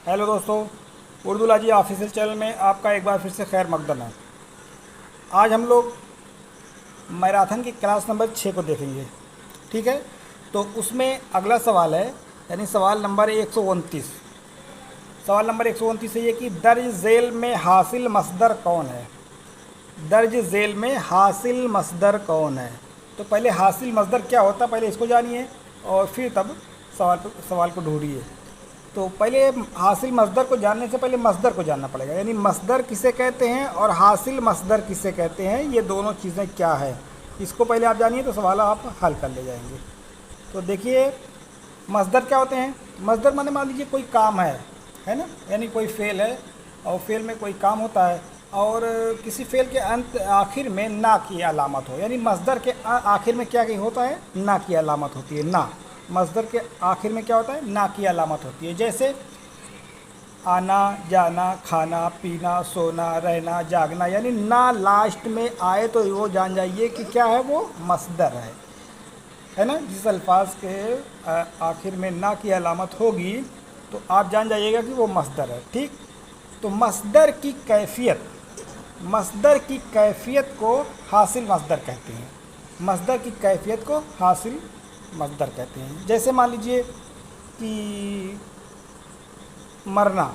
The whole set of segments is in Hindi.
हेलो दोस्तों, उर्दू लाजी ऑफिशियल चैनल में आपका एक बार फिर से खैर मकदम है। आज हम लोग मैराथन की क्लास नंबर 6 को देखेंगे। ठीक है, तो उसमें अगला सवाल है, यानी सवाल नंबर 129। सवाल नंबर 129 है ये कि दर्ज झेल में हासिल मसदर कौन है। दर्ज झेल में हासिल मसदर कौन है। तो पहले हासिल मसदर क्या होता है पहले इसको जानिए, और फिर तब सवाल को ढूंढिए। तो पहले हासिल मसदर को जानने से पहले मसदर को जानना पड़ेगा, यानी मसदर किसे कहते हैं और हासिल मसदर किसे कहते हैं, ये दोनों चीज़ें क्या है, इसको पहले आप जानिए तो सवाल आप हल कर ले जाएंगे। तो देखिए, मसदर क्या होते हैं। मसदर माने मान लीजिए कोई काम है ना, यानी कोई फ़ेल है और फ़ेल में कोई काम होता है और किसी फ़ेल के अंत आखिर में ना की अलामत हो, यानी मसदर के आखिर में क्या होता है, ना की अलामत होती है। ना, मसदर के आखिर में क्या होता है, ना की अलामत होती है। जैसे आना, जाना, खाना, पीना, सोना, रहना, जागना, यानी ना लास्ट में आए तो वो जान जाइए कि क्या है, वो मसदर है ना। जिस अल्फाज के आखिर में ना की अलामत होगी तो आप जान जाइएगा कि वो मसदर है। ठीक, तो मसदर की कैफियत को हासिल मसदर कहते हैं। मसदर की कैफियत को हासिल मसदर कहते हैं। जैसे मान लीजिए कि मरना,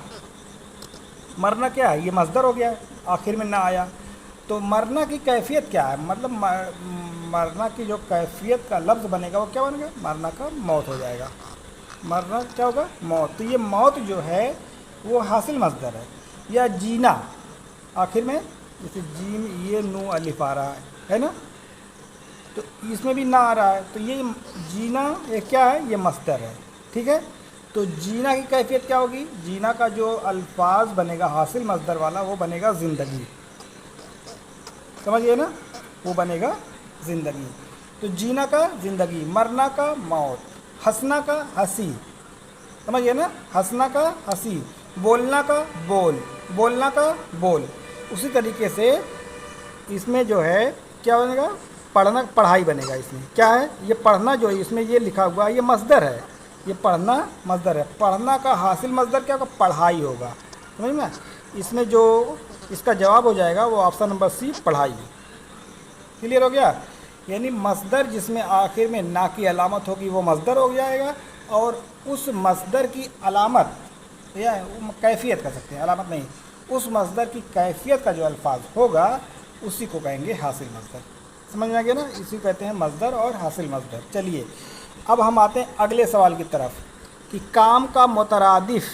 मरना क्या है, ये मसदर हो गया, आखिर में ना आया। तो मरना की कैफियत क्या है, मतलब मरना की जो कैफियत का लफ्ज़ बनेगा वो क्या बनेगा, मरना का मौत हो जाएगा। मरना क्या होगा, मौत। तो ये मौत जो है वो हासिल मसदर है। या जीना, आखिर में जैसे जीम ये नू अलिफ आ रहा है ना, तो इसमें भी ना आ रहा है, तो ये जीना ये क्या है, ये मसदर है। ठीक है, तो जीना की कैफियत क्या होगी, जीना का जो अल्फाज बनेगा हासिल मसदर वाला वो बनेगा ज़िंदगी। समझिए ना, वो बनेगा ज़िंदगी। तो जीना का ज़िंदगी, मरना का मौत, हंसना का हंसी, समझिए ना, हंसना का हंसी, बोलना का बोल, बोलना का बोल। उसी तरीके से इसमें जो है क्या बनेगा, पढ़ना पढ़ाई बनेगा। इसमें क्या है, ये पढ़ना जो है इसमें ये लिखा हुआ है ये मसदर है, ये पढ़ना मसदर है। पढ़ना का हासिल मसदर क्या होगा, पढ़ाई होगा। समझ में, इसमें जो इसका जवाब हो जाएगा वो ऑप्शन नंबर सी, पढ़ाई। क्लियर हो गया, यानी मसदर जिसमें आखिर में ना की अलामत होगी वो मसदर हो जाएगा, और उस मसदर की अलामत या कैफियत कर सकते हैं, अलामत नहीं, उस मसदर की कैफियत का जो अल्फाज होगा उसी को कहेंगे हासिल मसदर। समझ में आ गया ना, इसी को कहते हैं मसदर और हासिल मसदर। चलिए अब हम आते हैं अगले सवाल की तरफ कि काम का मुतरादिफ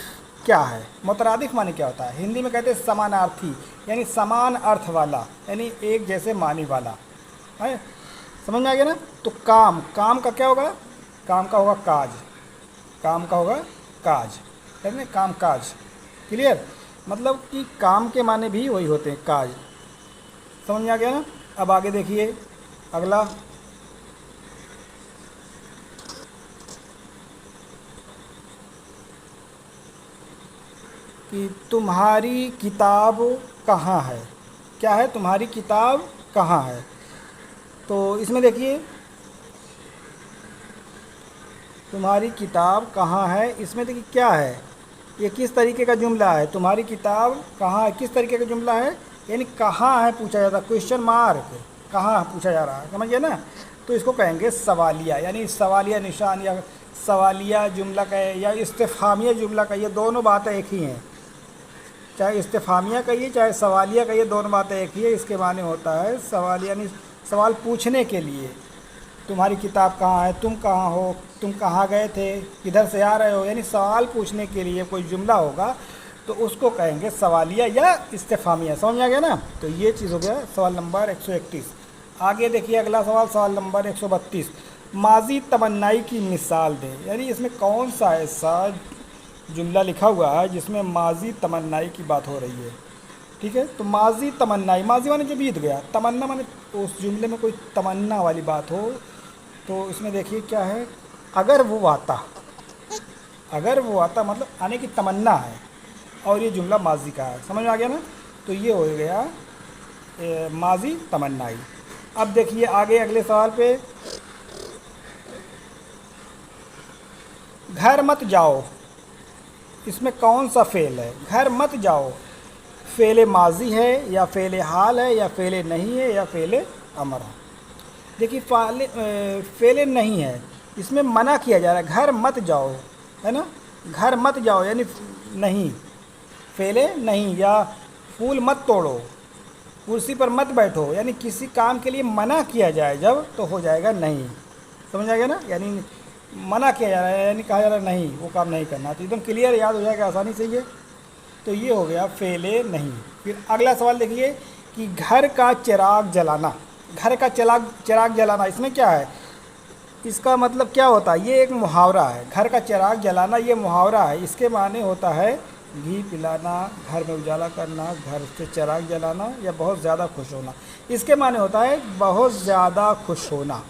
क्या है। मुतरादिफ माने क्या होता है, हिंदी में कहते हैं समानार्थी, यानी समान अर्थ वाला, यानी एक जैसे मानी वाला है। समझ में आ गया ना। तो काम, काम का क्या होगा, काम का होगा काज, काम का होगा काज, कहते हैं काम काज। क्लियर, मतलब कि काम के माने भी वही होते हैं, काज। समझ में आ गया ना। अब आगे देखिए अगला, कि तुम्हारी किताब कहाँ है। क्या है, तुम्हारी किताब कहाँ है। तो इसमें देखिए तुम्हारी किताब कहाँ है, इसमें देखिए क्या है, ये किस तरीके का जुमला है, तुम्हारी किताब कहाँ है किस तरीके का जुमला है, यानी कहाँ है पूछा जाता है, क्वेश्चन मार्क, कहाँ पूछा जा रहा है, समझिए ना। तो इसको कहेंगे सवालिया, यानी सवालिया निशान या सवालिया जुमला कहे या इस्तिफ़हामिया जुमला कहिए, दोनों बातें एक ही हैं। चाहे इस्तिफ़हामिया कहिए चाहे सवालिया कहिए, दोनों बातें एक ही है। इसके माने होता है सवालिया, यानी सवाल पूछने के लिए। तुम्हारी किताब कहाँ है, तुम कहाँ हो, तुम कहाँ गए थे, किधर से आ रहे हो, यानी सवाल पूछने के लिए कोई जुमला होगा तो उसको कहेंगे सवालिया या इस्तिफ़हामिया। समझ में आ गया ना। तो ये चीज़ हो गया सवाल नंबर 131। आगे देखिए अगला सवाल, सवाल नंबर 132, माजी तमन्नाई की मिसाल दें, यानी इसमें कौन सा ऐसा जुमला लिखा हुआ है जिसमें माजी तमन्नाई की बात हो रही है। ठीक है, तो माजी तमन्नाई, माजी माने जो बीत गया, तमन्ना माने उस जुमले में कोई तमन्ना वाली बात हो। तो इसमें देखिए क्या है, अगर वो आता, अगर वो आता मतलब आने की तमन्ना है, और ये जुमला माजी का है। समझ में आ गया ना। तो ये हो गया माजी तमन्नाई। अब देखिए आगे अगले सवाल पे, घर मत जाओ, इसमें कौन सा फ़ेल है? घर मत जाओ, फ़ेल माजी है या फ़ेल हाल है या फ़ेल नहीं है या फ़ेल अमर है? देखिए फ़ेल नहीं है, इसमें मना किया जा रहा है, घर मत जाओ, है ना। घर मत जाओ यानी नहीं, फ़ेल नहीं, या फूल मत तोड़ो, कुर्सी पर मत बैठो, यानी किसी काम के लिए मना किया जाए जब तो हो जाएगा नहीं। समझ आ गया ना, यानी मना किया जा रहा है, यानी कहा जा रहा है नहीं, वो काम नहीं करना, तो एकदम क्लियर याद हो जाएगा आसानी से ये। तो ये हो गया फ़ेले नहीं। फिर अगला सवाल देखिए कि घर का चिराग जलाना। घर का चिराग जलाना, इसमें क्या है, इसका मतलब क्या होता है? ये एक मुहावरा है। घर का चिराग जलाना ये मुहावरा है, इसके माने होता है घी पिलाना, घर में उजाला करना, घर से चिराग जलाना या बहुत ज़्यादा खुश होना। इसके माने होता है बहुत ज़्यादा खुश होना।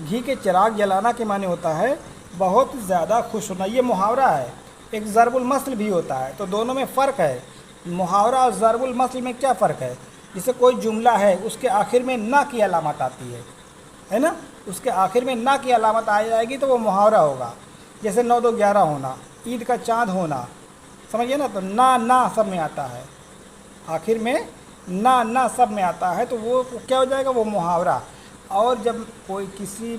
घी के चिराग जलाना के माने होता है बहुत ज़्यादा खुश होना। ये मुहावरा है। एक ज़रबुल मसल भी होता है, तो दोनों में फ़र्क है। मुहावरा और ज़रबुल मसल में क्या फ़र्क है? जैसे कोई जुमला है, उसके आखिर में ना की अलामत आती है ना, उसके आखिर में ना की अलामत आ जाएगी तो वो मुहावरा होगा। जैसे 9 2 11 होना, ईद का चाँद होना, समझिए ना, तो ना सब में आता है, आखिर में ना सब में आता है, तो वो क्या हो जाएगा, वो मुहावरा। और जब कोई किसी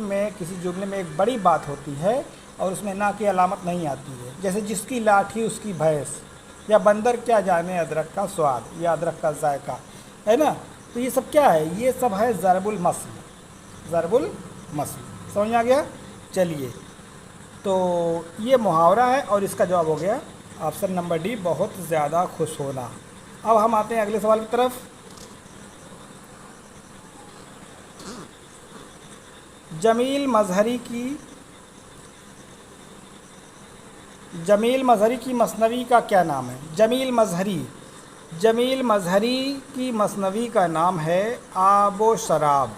जुमले में एक बड़ी बात होती है और उसमें ना की अलामत नहीं आती है, जैसे जिसकी लाठी उसकी भैंस, या बंदर क्या जाने अदरक का स्वाद या अदरक का जायका, है ना। तो ये सब क्या है? ये सब है ज़रबुल मसल। ज़रबुल मसल समझ में आ गया? चलिए, तो ये मुहावरा है और इसका जवाब हो गया ऑप्शन नंबर डी, बहुत ज़्यादा खुश होना। अब हम आते हैं अगले सवाल की तरफ। जमील मज़हरी की मसनवी का क्या नाम है? जमील मज़हरी की मसनवी का नाम है आबो शराब।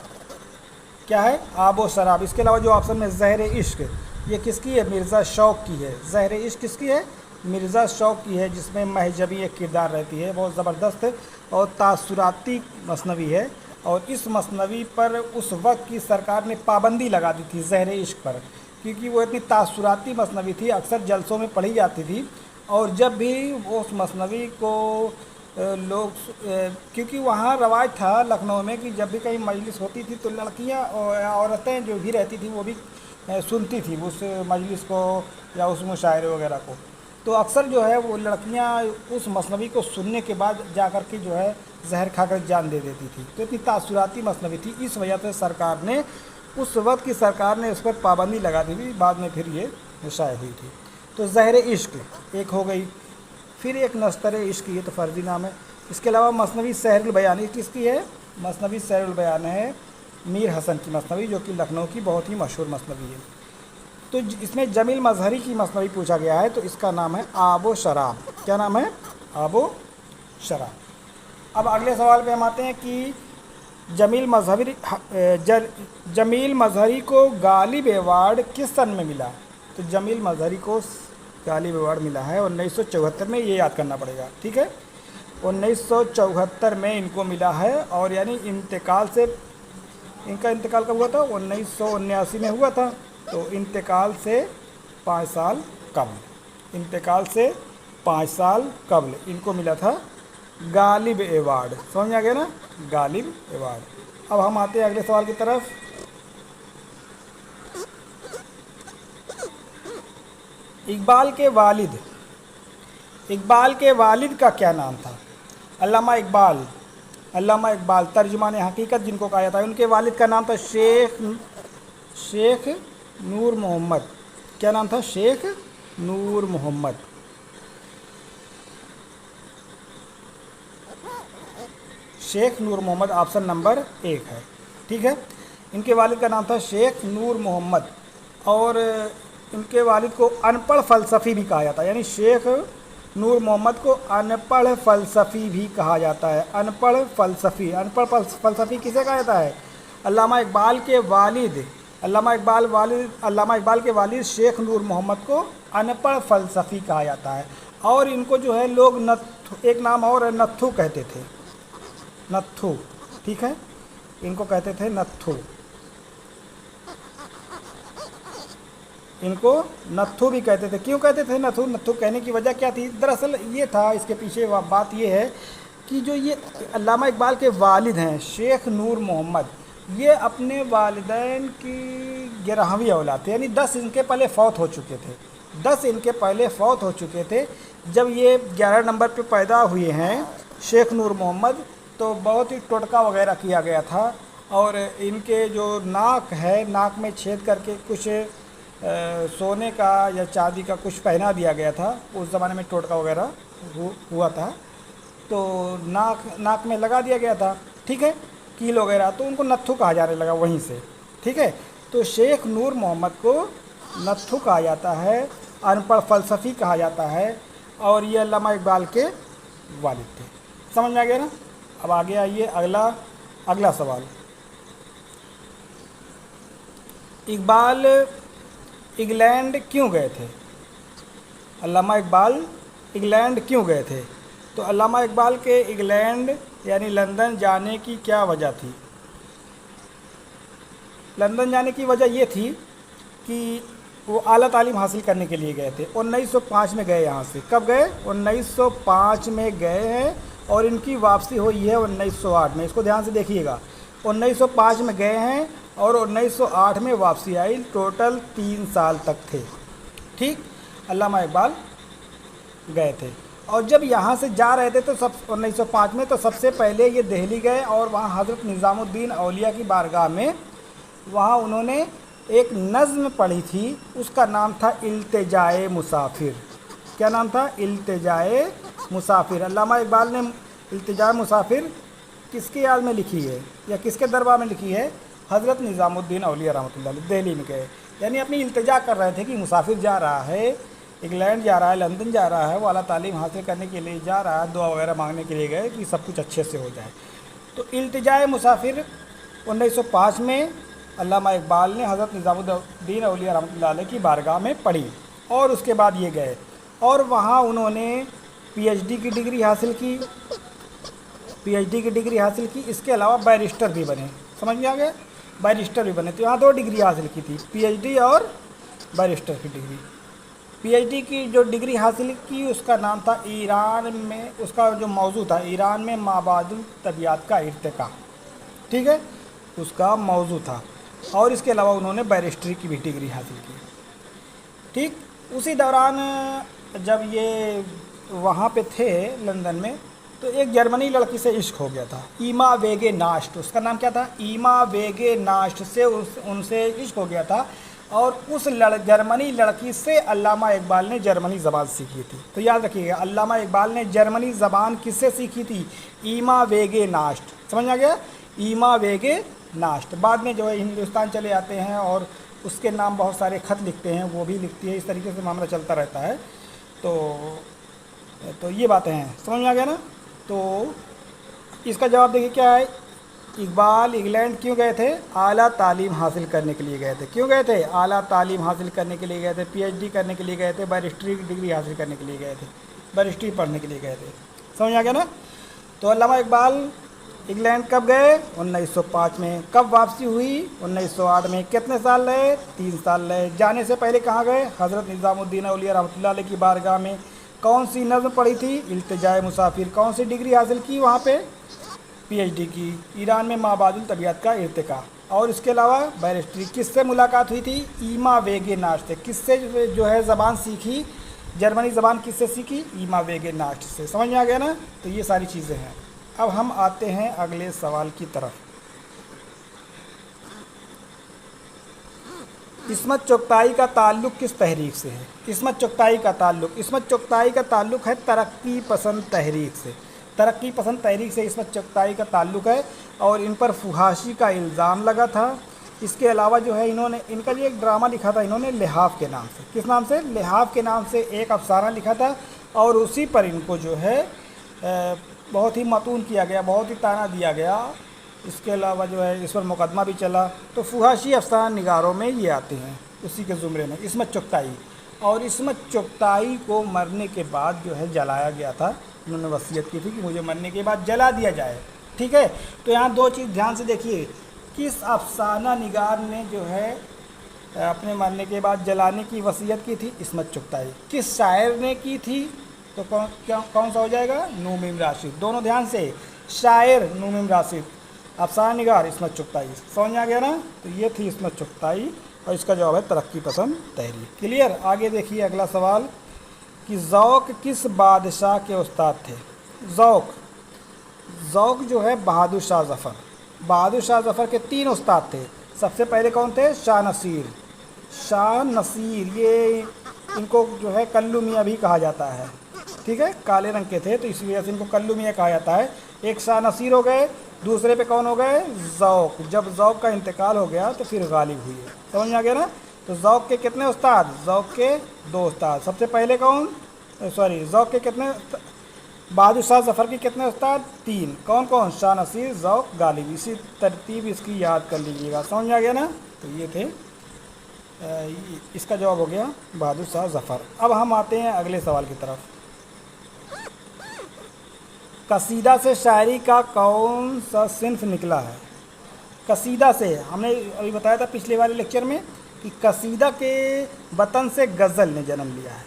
क्या है? आबो शराब। इसके अलावा जो ऑप्शन में ज़हर इश्क, ये किसकी है? मिर्ज़ा शौक़ की है। ज़हर इश्क किसकी है? मिर्ज़ा शौक़ की है, जिसमें महजबी एक किरदार रहती है, बहुत ज़बरदस्त और तासुराती मसनवी है। और इस मसनवी पर उस वक्त की सरकार ने पाबंदी लगा दी थी, ज़हर इश्क पर, क्योंकि वो इतनी तासुराती मसनवी थी, अक्सर जलसों में पढ़ी जाती थी। और जब भी वो उस मसनवी को लोग, क्योंकि वहाँ रवाज था लखनऊ में कि जब भी कहीं मजलिस होती थी तो लड़कियाँ और औरतें जो भी रहती थी वो भी सुनती थी उस मजलिस को या उस मुशायरे वगैरह को। तो अक्सर जो है वो लड़कियाँ उस मसनवी को सुनने के बाद जा कर के जो है जहर खाकर जान दे देती थी। तो इतनी तासुराती मसनवी थी, इस वजह से सरकार ने, उस वक्त की सरकार ने उस पर पाबंदी लगा दी थी। बाद में फिर ये शाये हुई थी। तो ज़हर इश्क एक हो गई। फिर एक नस्तर इश्क, ये तो फ़र्ज़ी नाम है। इसके अलावा मसनवी सहरुल बयान, ये किसकी है? मसनवी सहरुल बयान है मीर हसन की मसनवी, जो कि लखनऊ की बहुत ही मशहूर मसनवी है। तो इसमें जमील मज़हरी की मसनवी पूछा गया है, तो इसका नाम है आबो शराब। क्या नाम है? आबो शराब। अब अगले सवाल पे हम आते हैं कि जमील मज़हरी को गालिब अवार्ड किस सन में मिला? तो जमील मज़हरी को गालिब अवार्ड मिला है 1974 में, ये याद करना पड़ेगा, ठीक है। 1974 में इनको मिला है, और यानी इंतकाल से, इनका इंतकाल कब हुआ था? 1979 में हुआ था। तो इंतकाल से 5 साल कबल, इंतकाल से 5 साल कबल इनको मिला था गालिब अवार्ड। समझ आ गया ना, गालिब अवार्ड। अब हम आते हैं अगले सवाल की तरफ। इकबाल के वालिद का क्या नाम था? अल्लामा इकबाल तर्जुमान हकीकत जिनको कहा जाता है, उनके वालिद का नाम था शेख नूर मोहम्मद। क्या नाम था? शेख नूर मोहम्मद। शेख नूर मोहम्मद ऑप्शन नंबर 1 है, ठीक है। इनके वालिद का नाम था शेख नूर मोहम्मद, और इनके वालिद को अनपढ़ फ़लसफ़ी भी कहा जाता है, यानी शेख नूर मोहम्मद को अनपढ़ फ़लसफ़ी भी कहा जाता है। अनपढ़ फ़लसफ़ी किसे कहा जाता है? अल्लामा इकबाल के वालिद शेख नूर मोहम्मद को अनपढ़ फ़लसफ़ी कहा जाता है। और इनको जो है लोग एक नाम और नत्थू कहते थे, नत्थू, ठीक है, इनको कहते थे नत्थू। इनको नत्थू भी कहते थे। क्यों कहते थे नत्थू? नत्थू कहने की वजह क्या थी? दरअसल ये था, इसके पीछे बात ये है कि जो ये अल्लामा इकबाल के वालिद हैं शेख नूर मोहम्मद, ये अपने वालिदैन की 11वीं औलाद थे, यानी 10 इनके पहले फ़ौत हो चुके थे। 10 इनके पहले फ़ौत हो चुके थे। जब ये 11 नंबर पे पैदा हुए हैं शेख नूर मोहम्मद, तो बहुत ही टोटका वगैरह किया गया था और इनके जो नाक है, नाक में छेद करके कुछ सोने का या चांदी का कुछ पहना दिया गया था। उस ज़माने में टोटका वगैरह हुआ था, तो नाक में लगा दिया गया था, ठीक है, कील वगैरह, तो उनको नत्थू कहा जाने लगा वहीं से, ठीक है। तो शेख नूर मोहम्मद को नत्थू कहा जाता है, अनपढ़ फ़लसफ़ी कहा जाता है, और ये अल्लामा इकबाल के वालिद थे। समझ में आ गया ना? अब आगे आइए अगला सवाल। इकबाल इंग्लैंड क्यों गए थे? अल्लामा इकबाल इंग्लैंड क्यों गए थे? तो अल्लामा इकबाल के इंग्लैंड यानी लंदन जाने की क्या वजह थी? लंदन जाने की वजह ये थी कि वो आला तालीम हासिल करने के लिए गए थे। 1905 में गए यहाँ से। कब गए? 1905 में गए हैं और इनकी वापसी हुई है 1908 में। इसको ध्यान से देखिएगा, 1905 में गए हैं और 1908 में वापसी आई। टोटल 3 साल तक थे, ठीक। अल्लामा इकबाल गए थे और जब यहाँ से जा रहे थे तो 1905 में, तो सबसे पहले ये दिल्ली गए और वहाँ हज़रत निज़ामुद्दीन औलिया की बारगाह में वहाँ उन्होंने एक नज़्म पढ़ी थी। उसका नाम था इल्तिजाए मुसाफिर। क्या नाम था? इल्तिजाए मुसाफिर। अल्लामा इकबाल ने इल्तिजाए मुसाफिर किसके याद में लिखी है या किसके दरबार में लिखी है? हज़रत निज़ामुद्दीन औलिया रहमतुल्लाह अलैह दिल्ली में गए, यानी अपनी इल्तिजा कर रहे थे कि मुसाफिर जा रहा है, इंग्लैंड जा रहा है, लंदन जा रहा है, वो आला तालीम हासिल करने के लिए जा रहा है, दुआ वगैरह मांगने के लिए गए कि सब कुछ अच्छे से हो जाए। तो इल्तिजाए मुसाफिर 1905 में अल्लामा इकबाल ने हज़रत निज़ामुद्दीन औलिया रहमतुल्लाह अलैह की बारगाह में पढ़ी और उसके बाद ये गए और वहाँ उन्होंने पीएचडी की डिग्री हासिल की। इसके अलावा बैरिस्टर भी बने। समझ में आ गया? बैरिस्टर भी बने। तो यहाँ 2 डिग्री हासिल की थी, पीएचडी और बैरिस्टर की डिग्री। पीएचडी की जो डिग्री हासिल की उसका नाम था ईरान में, उसका जो मौजू था ईरान में माबादुल तबियात का इर्तिका, ठीक है, उसका मौजू था। और इसके अलावा उन्होंने बैरिस्ट्री की भी डिग्री हासिल की, ठीक। उसी दौरान जब ये वहाँ पे थे लंदन में, तो एक जर्मनी लड़की से इश्क हो गया था, ईमा वेगे नास्ट। उसका नाम क्या था? ईमा वेगे नास्ट से उनसे इश्क हो गया था और उस जर्मनी लड़की से अल्लामा इकबाल ने जर्मनी ज़बान सीखी थी। तो याद रखिएगा, अल्लामा इकबाल ने जर्मनी ज़बान किससे सीखी थी? ईमा वेगे नास्ट। समझ आ गया? ईमा वेगे नास्ट। बाद में जो है हिंदुस्तान चले आते हैं और उसके नाम बहुत सारे ख़त लिखते हैं, वो भी लिखती है। इस तरीके से मामला चलता रहता है। तो ये बातें हैं, समझ में आ गया ना? तो इसका जवाब देखिए क्या है। इकबाल इंग्लैंड क्यों गए थे? आला तालीम हासिल करने के लिए गए थे। क्यों गए थे? आला तालीम हासिल करने के लिए गए थे, पीएचडी करने के लिए गए थे, बैरिस्ट्री की डिग्री हासिल करने के लिए गए थे, बैरिस्ट्री पढ़ने के लिए गए थे। समझ आ गया ना? तो अल्लामा इकबाल इंग्लैंड कब गए? 1905 में। कब वापसी हुई? 1908 में। कितने साल रहे? 3 साल रहे। जाने से पहले कहाँ गए? हज़रत निज़ामुद्दीन औलिया रहमतुल्लाह अलैह की बारगाह में। कौन सी नज़्म पढ़ी थी? इल्तिजाए मुसाफिर। कौन सी डिग्री हासिल की वहाँ पे? पीएचडी की। ईरान में माबादुल तबियात का इर्तिका। और इसके अलावा बैरिस्ट्री। किससे मुलाकात हुई थी? ईमा वेगे नास्ट से। किससे जो है ज़बान सीखी? जर्मनी ज़बान किससे सीखी? ईमा वेगे नास्ट से। समझ में आ गया ना? तो ये सारी चीज़ें हैं। अब हम आते हैं अगले सवाल की तरफ। इस्मत चुगताई का ताल्लुक़ किस तहरीक से है? इस्मत चुगताई का ताल्लुक़ है तरक्की पसंद तहरीक से। तरक्की पसंद तहरीक से इस्मत चुगताई का ताल्लुक़ है और इन पर फुहाशी का इल्ज़ाम लगा था। इसके अलावा जो है इन्होंने इनका जो एक ड्रामा लिखा था इन्होंने लिहाफ के नाम से। किस नाम से? लिहाफ के नाम से एक अफसाना लिखा था और उसी पर इनको जो है बहुत ही मतून किया गया, बहुत ही ताना दिया गया। इसके अलावा जो है इस पर मुकदमा भी चला। तो फुहाशी अफसाना निगारों में ये आते हैं, उसी के ज़ुमरे में इस्मत चुगताई। और इस्मत चुगताई को मरने के बाद जो है जलाया गया था। उन्होंने वसीयत की थी कि मुझे मरने के बाद जला दिया जाए, ठीक है। तो यहाँ 2 चीज़ ध्यान से देखिए, किस अफसाना निगार ने जो है अपने मरने के बाद जलाने की वसीयत की थी, इस्मत चुगताई। किस शायर ने की थी, तो कौन सा हो जाएगा, नून मीम राशिद। दोनों ध्यान से, शायर नून मीम राशिद, अफसाना निगार इस्मत चुगताई। समझ आ गया ना। तो ये थी इस्मत चुगताई और इसका जवाब है तरक्की पसंद तहरीक। क्लियर। आगे देखिए अगला सवाल कि ज़ौक़ किस बादशाह के उस्ताद थे। ज़ौक़ जो है बहादुर शाह ज़फ़र। बहादुर शाह ज़फ़र के 3 उस्ताद थे। सबसे पहले कौन थे, शाह नसीर। ये इनको जो है कल्लू मियाँ भी कहा जाता है, ठीक है, काले रंग के थे तो इस वजह से इनको कल्लू मियाँ कहा जाता है। एक शाह नसीर हो गए, दूसरे पे कौन हो गए, ज़ौक़। जब ज़ौक़ का इंतकाल हो गया तो फिर गालिब हुए। समझ में आ गया ना। तो ज़ौक़ के कितने उस्ताद, ज़ौक़ के 2 उस्ताद। सबसे पहले कौन, ज़ौक़ के कितने, बहादुर शाह ज़फ़र के कितने उस्ताद, 3। कौन कौन, शाह नसीर, ज़ौक़, गालिब। इसी तरतीब इसकी याद कर लीजिएगा। समझ में आ गया ना। तो ये थे, इसका जवाब हो गया बहादुर शाह ज़फ़र। अब हम आते हैं अगले सवाल की तरफ। कसीदा से शायरी का कौन सा सिन्फ निकला है। कसीदा से हमने अभी बताया था पिछले वाले लेक्चर में कि कसीदा के वतन से गज़ल ने जन्म लिया है।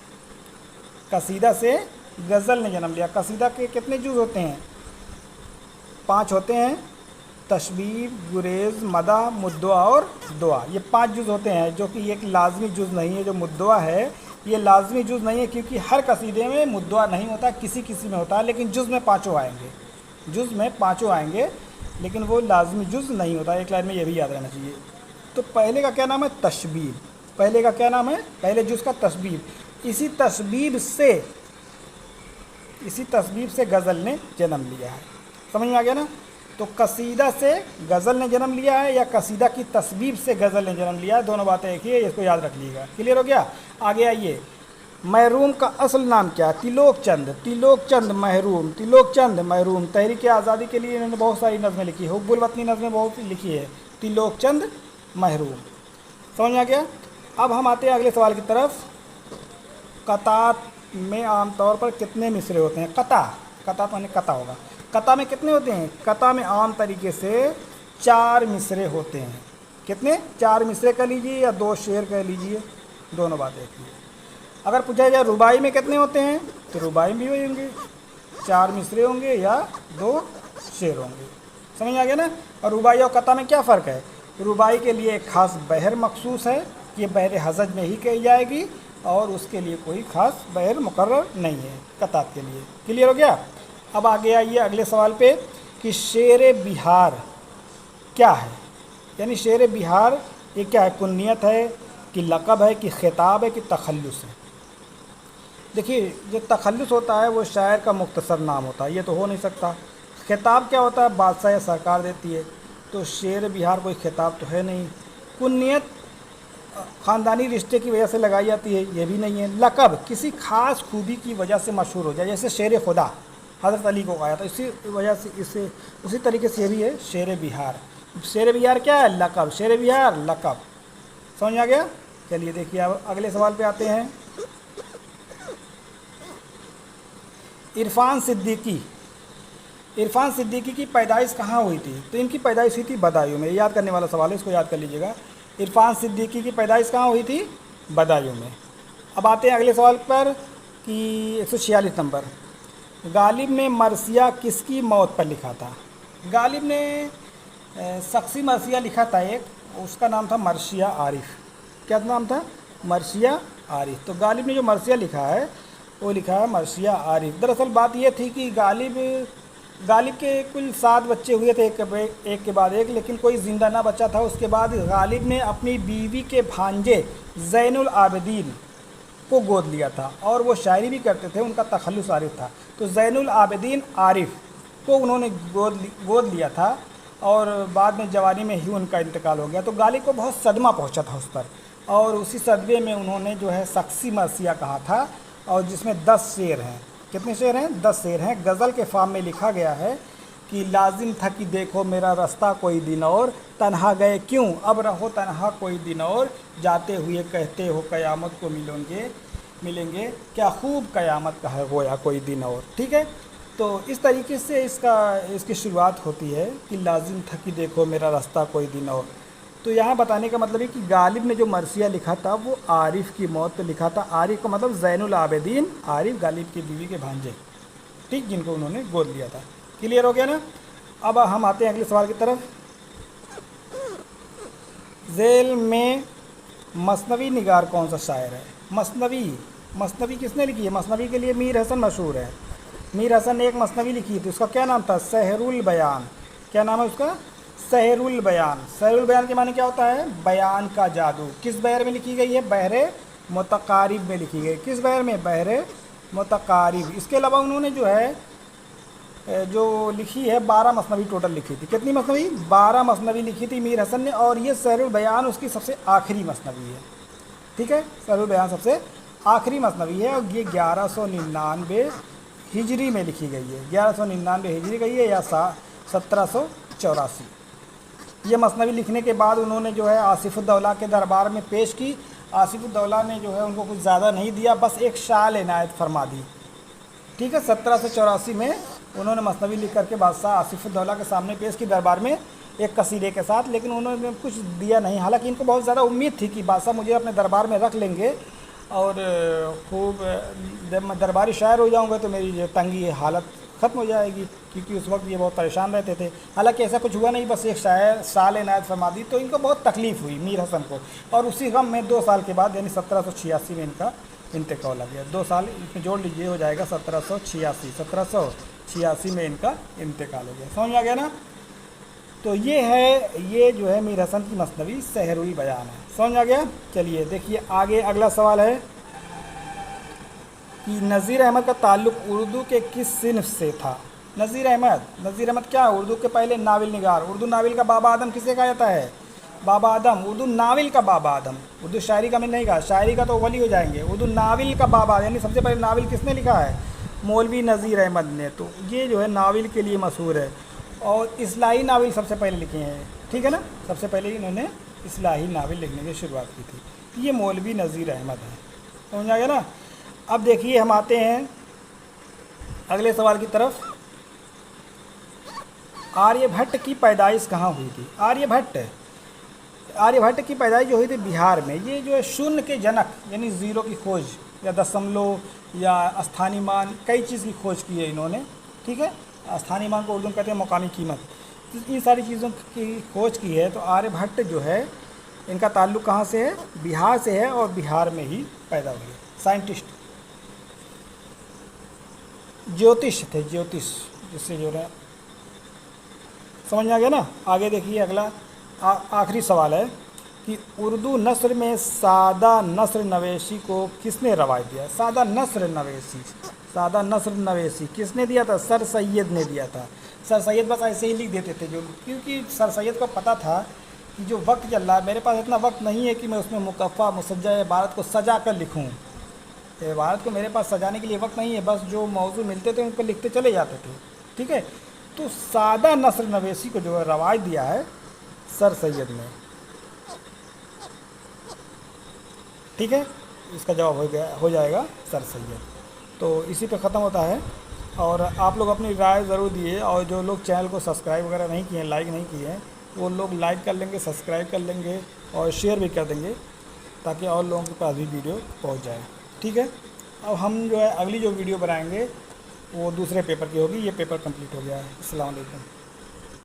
कसीदा से गज़ल ने जन्म लिया। कसीदा के कितने जुज़ होते हैं, 5 होते हैं, तशबीब, गुरेज़, मदह, मुद्दआ और दुआ। ये 5 जुज़ होते हैं, जो कि एक लाजमी जुज़ नहीं है। जो मुद्दआ है ये लाजमी जुज़ नहीं है, क्योंकि हर कसीदे में मुद्दआ नहीं होता, किसी किसी में होता है, लेकिन जुज़ में 5 आएंगे। जुज़ में 5 आएंगे, लेकिन वो लाजमी जुज़ नहीं होता। एक लाइन में ये भी याद रहना चाहिए। तो पहले का क्या नाम है, तशबीब। पहले का क्या नाम है, पहले जुज़ का तशबीब। इसी तशबीब से गज़ल ने जन्म लिया है। समझ में आ गया ना। तो कसीदा से गज़ल ने जन्म लिया है या कसीदा की तशबीब से गज़ल ने जन्म लिया है, दोनों बातें एक ही है, इसको याद रख लीजिएगा। क्लियर हो गया। आगे आइए, महरूम का असल नाम क्या है, तिलोक चंद महरूम। तहरीक आज़ादी के लिए इन्होंने बहुत सारी नज़में लिखी, हुब्बुल वतनी नज़में बहुत लिखी है। तिलोक चंद महरूम। समझ में आ गया। अब हम आते हैं अगले सवाल की तरफ। कतात में आमतौर पर कितने मिसरे होते हैं। कता माने कता होगा। कता में कितने होते हैं, कता में आम तरीके से 4 मिसरे होते हैं। कितने, 4 मिसरे कह लीजिए या 2 शेर कह लीजिए, दोनों बातें एक ही है। अगर पूछा जाए रुबाई में कितने होते हैं, तो रुबाई में भी होंगे 4 मिसरे होंगे या 2 शेर होंगे। समझ आ गया ना। और रुबाई और कता में क्या फ़र्क है, रुबाई के लिए एक ख़ास बहर मखसूस है, ये बहर हज़ज में ही कही जाएगी और उसके लिए कोई ख़ास बहर मुकर्रर नहीं है कतात के लिए। क्लियर हो गया। अब आगे आइए अगले सवाल पे कि शेर बिहार क्या है, यानी शेर बिहार ये क्या है, कुन्नियत है कि लक़ब है कि ख़िताब है कि तखल्लुस है। देखिए, जो तखल्लुस होता है वो शायर का मुख्तसर नाम होता है, ये तो हो नहीं सकता। ख़िताब क्या होता है, बादशाह या सरकार देती है, तो शेर बिहार कोई ख़िताब तो है नहीं। कुन्नियत ख़ानदानी रिश्ते की वजह से लगाई जाती है, ये भी नहीं है। लक़ब किसी ख़ास खूबी की वजह से मशहूर हो जाए, जैसे शेर खुदा हज़रत अली को कहा था, इसी वजह से इससे उसी तरीके से ये भी है शेर बिहार। शेर बिहार क्या है, लक़ब। शेर बिहार लक़ब। समझ आ गया। चलिए देखिए अब अगले सवाल पे आते हैं। इरफ़ान सिद्दीकी की पैदाइश कहाँ हुई थी, तो इनकी पैदाइश हुई थी बदायूं में। याद करने वाला सवाल है, इसको याद कर लीजिएगा। इरफ़ान सिद्दीकी की पैदाइश कहाँ हुई थी, बदायूं में। अब आते हैं अगले सवाल पर कि 146 नंबर, गालिब ने मरसिया किसकी मौत पर लिखा था। गालिब ने शख्सी मरसिया लिखा था एक, उसका नाम था मरसिया आरिफ। क्या नाम था, मरसिया आरिफ। तो गालिब ने जो मरसिया लिखा है वो लिखा है मरसिया आरिफ। दरअसल बात ये थी कि गालिब के कुल 7 बच्चे हुए थे, एक के बाद एक, लेकिन कोई ज़िंदा ना बचा था। उसके बाद गालिब ने अपनी बीवी के भांजे ज़ैनुल आबिदीन को गोद लिया था और वो शायरी भी करते थे, उनका तखल्लुस आरिफ था। तो ज़ैनुल आबिदीन आरिफ को उन्होंने गोद लिया था और बाद में जवानी में ही उनका इंतकाल हो गया। तो गालिब को बहुत सदमा पहुंचा था उस पर, और उसी सदमे में उन्होंने जो है शख्सी मरसिया कहा था, और जिसमें 10 शेर हैं। कितने शेर हैं, 10 शेर हैं। गज़ल के फार्म में लिखा गया है कि लाजिम था कि देखो मेरा रास्ता कोई दिन और, तन्हा गए क्यों अब रहो तन्हा कोई दिन और, जाते हुए कहते हो क़यामत को मिलेंगे क्या खूब क़यामत का है गोया कोई दिन और। ठीक है, तो इस तरीके से इसकी शुरुआत होती है कि लाजिम था कि देखो मेरा रास्ता कोई दिन और। तो यहाँ बताने का मतलब है कि गालिब ने जो मरसिया लिखा था वो आरिफ की मौत पे लिखा था। आरिफ का मतलब ज़ैनुल आबिदीन आरिफ, गालिब की बीवी के भांजे, ठीक, जिनको उन्होंने गोद लिया था। क्लियर हो गया ना। अब हम आते हैं अगले सवाल की तरफ। झेल में मसनवी निगार कौन सा शायर है? मसनवी किसने लिखी है? मसनवी के लिए मीर हसन मशहूर है। मीर हसन ने एक मसनवी लिखी थी, उसका क्या नाम था? सहरुल बयान। क्या नाम है उसका? सहरुल बयान। सहरुल बयान के माने क्या होता है? बयान का जादू। किस बहर में लिखी गई है? बहरे मुतकारिब में लिखी गई। किस बहर में? बहरे मुतकारिब। इसके अलावा उन्होंने जो है जो लिखी है 12 मसनवी टोटल लिखी थी। कितनी मसनवी? 12 मसनवी लिखी थी मीर हसन ने, और ये सहरुल बयान उसकी सबसे आखिरी मसनवी है। ठीक है, सहरुल बयान सबसे आखिरी मसनवी है, और ये 1199 हिजरी में लिखी गई है। 1199 हिजरी गई है या 1784। ये मसनवी लिखने के बाद उन्होंने जो है आसिफुद्दौला के दरबार में पेश की। आसिफुद्दौला ने जो है उनको कुछ ज़्यादा नहीं दिया, बस एक शाल इनायत फरमा दी। ठीक है, 1784 में उन्होंने मसनवी लिख करके बादशाह आसिफुद्दौला के सामने पेश की दरबार में एक कसीदे के साथ, लेकिन उन्होंने कुछ दिया नहीं। हालांकि इनको बहुत ज़्यादा उम्मीद थी कि बादशाह मुझे अपने दरबार में रख लेंगे और खूब, जब मैं दरबारी शायर हो जाऊंगा तो मेरी जो तंगी हालत ख़त्म हो जाएगी, क्योंकि उस वक्त ये बहुत परेशान रहते थे। हालांकि ऐसा कुछ हुआ नहीं, बस एक शायर साल इनायत फरमा दी, तो इनको बहुत तकलीफ़ हुई मीर हसन को, और उसी गम में 2 साल के बाद यानी 1786 में इनका इंतकाल आ गया। 2 साल इसमें जोड़ लीजिए, हो जाएगा 1786 में इनका इंतकाल हो गया। समझ में आ गया ना। तो ये जो है मीर हसन की मसनवी सहरुल बयान है। समझ में आ गया। चलिए देखिए आगे अगला सवाल है कि नज़ीर अहमद का ताल्लुक़ उर्दू के किस सिन्फ से था? नज़ीर अहमद क्या? उर्दू के पहले नावल निगार। उर्दू नावल का बाबा आदम किसे कहा जाता है? बाबा आदम। उर्दू नावल का बाबा आदम। उर्दू शायरी का मैंने नहीं कहा, शायरी का तो वली हो जाएंगे। उर्दू नावल का बाबा, यानी सबसे पहले नावल किसने लिखा है? मौलवी नज़ीर अहमद ने। तो ये जो है नावल के लिए मशहूर है, और इस्लाही नावल सबसे पहले लिखे हैं। ठीक है ना, सबसे पहले इन्होंने इस्लाही नावल लिखने की शुरुआत की थी। ये मौलवी नज़ीर अहमद है। समझ आ गया ना। अब देखिए हम आते हैं अगले सवाल की तरफ। आर्यभट्ट की पैदाइश कहाँ हुई थी? आर्यभट्ट की पैदाइश जो हुई थी बिहार में। ये जो है शून्य के जनक, यानी ज़ीरो की खोज या दशमलव या स्थानीय मान, कई चीज़ की खोज की है इन्होंने। ठीक है, स्थानीय मान को उर्दू में कहते हैं मकामी कीमत। इन सारी चीज़ों की खोज की है। तो आर्यभट्ट जो है इनका ताल्लुक़ कहाँ से है? बिहार से है, और बिहार में ही पैदा हुए। साइंटिस्ट, ज्योतिष थे, ज्योतिष जिससे जो है। समझ में आ गया ना। आगे देखिए अगला आखिरी सवाल है कि उर्दू नस्र में सादा नस्र नवेशी को किसने रवायत दिया? सादा नस्र नवेशी किसने दिया था? सर सैयद ने दिया था। सर सैयद बस ऐसे ही लिख देते थे, जो क्योंकि सर सैयद को पता था कि जो वक्त चल रहा है, मेरे पास इतना वक्त नहीं है कि मैं उसमें मुकफ़ा मुसज्जा इबारत को सजा कर लिखूँ। इबारत को मेरे पास सजाने के लिए वक्त नहीं है, बस जो मौजू मिलते थे उन पर लिखते चले जाते थे। ठीक है, तो सादा नस्र नवेशी को जो है रवायत दिया है सर सैयद ने। ठीक है, इसका जवाब हो जाएगा सर सैयद। तो इसी पे ख़त्म होता है, और आप लोग अपनी राय ज़रूर दिए, और जो लोग चैनल को सब्सक्राइब वगैरह नहीं किए हैं, लाइक नहीं किए हैं, वो लोग लाइक कर लेंगे, सब्सक्राइब कर लेंगे और शेयर भी कर देंगे, ताकि और लोगों के पास भी वीडियो पहुंच जाए। ठीक है, अब हम जो है अगली जो वीडियो बनाएंगे वो दूसरे पेपर की होगी। ये पेपर कंप्लीट हो गया है। अस्सलाम वालेकुम।